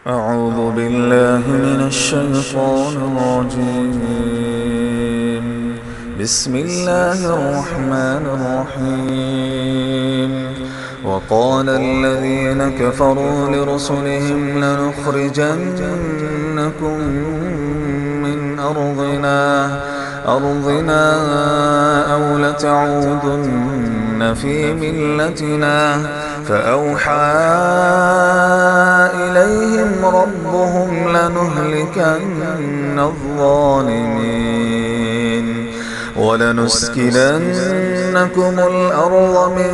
أعوذ بالله من الشيطان الرجيم. بسم الله الرحمن الرحيم. وقال الذين كفروا لرسلهم لنخرجنكم من أرضنا أو لتعودن في ملتنا فأوحى إليهم ربهم لنهلكن الظالمين ولنسكننكم الأرض من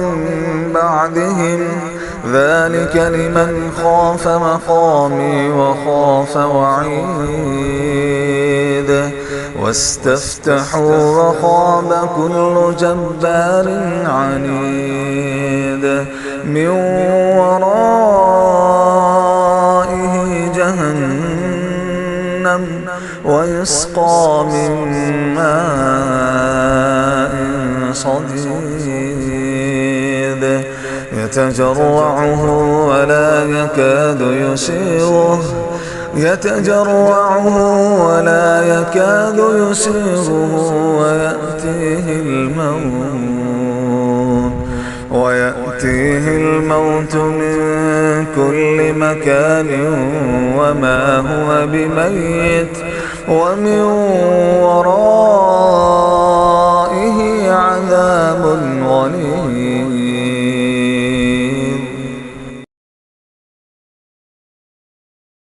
بعدهم ذلك لمن خاف مقامي وخاف وعيد واستفتحوا وخاب كل جبار عنيد من ورائه جهنم ويسقى من ماء صديد يتجرعه ولا يكاد يسيغه ويأتيه الموت من كل مكان وما هو بميت ومن وراءه